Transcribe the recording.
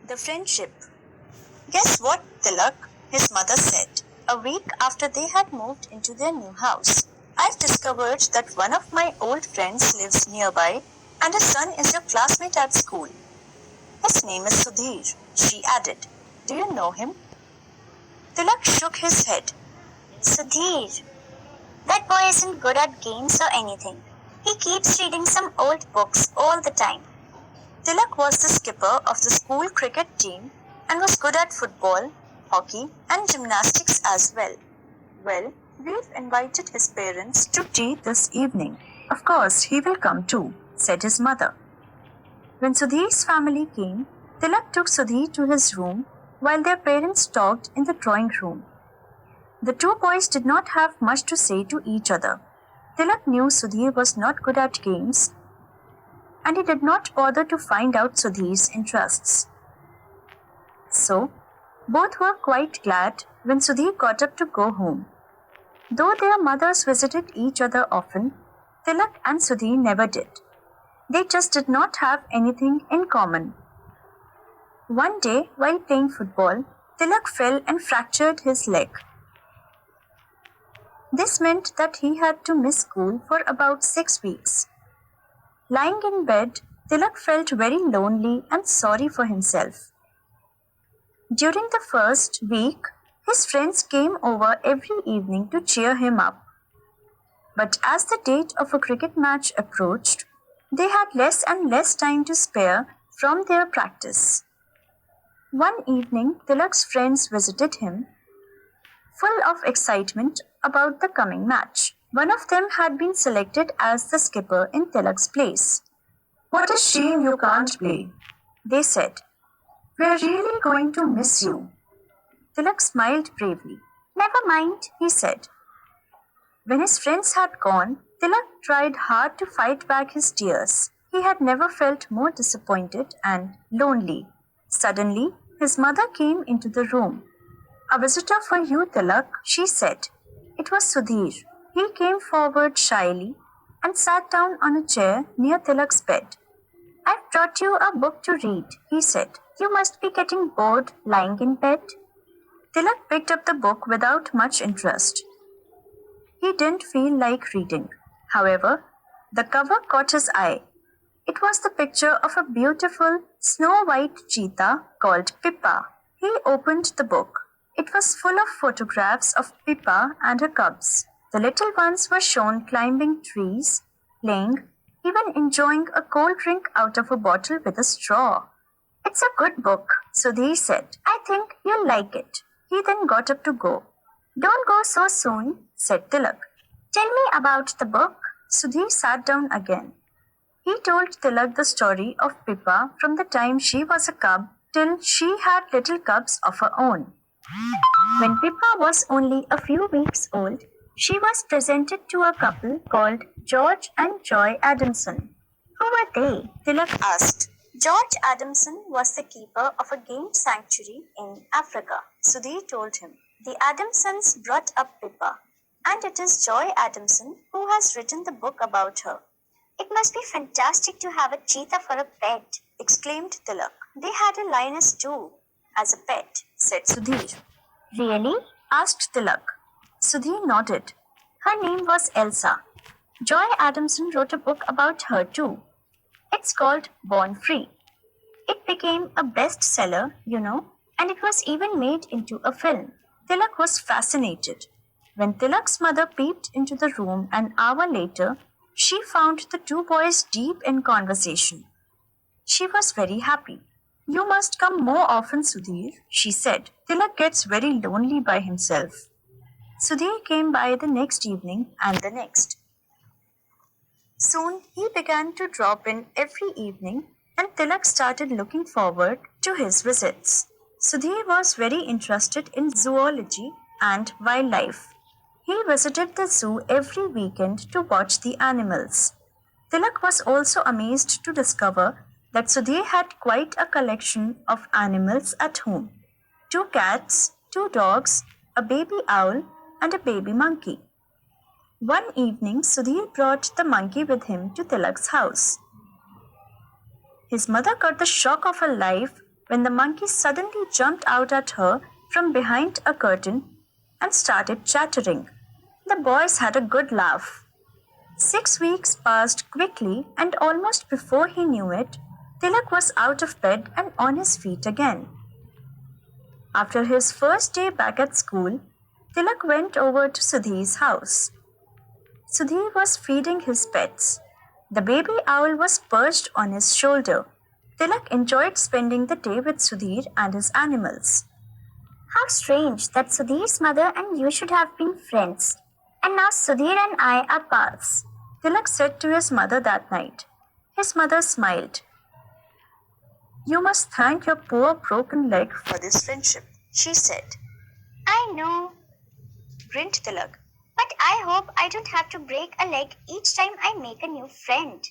The friendship. Guess what, Tilak? His mother said, a week after they had moved into their new house. I've discovered that one of my old friends lives nearby, and his son is your classmate at school. His name is Sudhir, she added. Do you know him? Tilak shook his head. Sudhir. That boy isn't good at games or anything. He keeps reading some old books all the time. Tilak was the skipper of the school cricket team and was good at football, hockey, and gymnastics as well. Well, we've invited his parents to tea this evening. Of course, he will come too, said his mother. When Sudhir's family came, Tilak took Sudhir to his room while their parents talked in the drawing room. The two boys did not have much to say to each other. Tilak knew Sudhir was not good at games, and he did not bother to find out Sudhir's interests. So, both were quite glad when Sudhir got up to go home. Though their mothers visited each other often, Tilak and Sudhir never did. They just did not have anything in common. One day, while playing football, Tilak fell and fractured his leg. This meant that he had to miss school for about 6 weeks. Lying in bed, Tilak felt very lonely and sorry for himself. During the first week, his friends came over every evening to cheer him up. But as the date of a cricket match approached, they had less and less time to spare from their practice. One evening, Tilak's friends visited him, full of excitement about the coming match. One of them had been selected as the skipper in Tilak's place. What a shame you can't play, they said. We're really going to miss you. Tilak smiled bravely. Never mind, he said. When his friends had gone, Tilak tried hard to fight back his tears. He had never felt more disappointed and lonely. Suddenly, his mother came into the room. A visitor for you, Tilak, she said. It was Sudhir. He came forward shyly and sat down on a chair near Tilak's bed. I've brought you a book to read, he said. You must be getting bored lying in bed. Tilak picked up the book without much interest. He didn't feel like reading. However, the cover caught his eye. It was the picture of a beautiful snow-white cheetah called Pippa. He opened the book. It was full of photographs of Pippa and her cubs. The little ones were shown climbing trees, playing, even enjoying a cold drink out of a bottle with a straw. It's a good book, Sudhir said. I think you'll like it. He then got up to go. Don't go so soon, said Tilak. Tell me about the book. Sudhir sat down again. He told Tilak the story of Pippa from the time she was a cub till she had little cubs of her own. When Pippa was only a few weeks old, she was presented to a couple called George and Joy Adamson. Who were they? Tilak asked. George Adamson was the keeper of a game sanctuary in Africa, Sudhir told him. The Adamsons brought up Pippa, and it is Joy Adamson who has written the book about her. It must be fantastic to have a cheetah for a pet, exclaimed Tilak. They had a lioness too, as a pet, said Sudhir. Really? Asked Tilak. Sudhir nodded. Her name was Elsa. Joy Adamson wrote a book about her too. It's called Born Free. It became a bestseller, and it was even made into a film. Tilak was fascinated. When Tilak's mother peeped into the room an hour later, she found the two boys deep in conversation. She was very happy. You must come more often, Sudhir, she said. Tilak gets very lonely by himself. Sudhir came by the next evening and the next. Soon he began to drop in every evening, and Tilak started looking forward to his visits. Sudhir was very interested in zoology and wildlife. He visited the zoo every weekend to watch the animals. Tilak was also amazed to discover that Sudhir had quite a collection of animals at home. 2 cats, 2 dogs, a baby owl, and a baby monkey. One evening, Sudhir brought the monkey with him to Tilak's house. His mother got the shock of her life when the monkey suddenly jumped out at her from behind a curtain and started chattering. The boys had a good laugh. 6 weeks passed quickly, and almost before he knew it, Tilak was out of bed and on his feet again. After his first day back at school, Tilak went over to Sudhir's house. Sudhir was feeding his pets. The baby owl was perched on his shoulder. Tilak enjoyed spending the day with Sudhir and his animals. How strange that Sudhir's mother and you should have been friends. And now Sudhir and I are pals, Tilak said to his mother that night. His mother smiled. You must thank your poor broken leg for this friendship, she said. I know, grinned Tilak. But I hope I don't have to break a leg each time I make a new friend.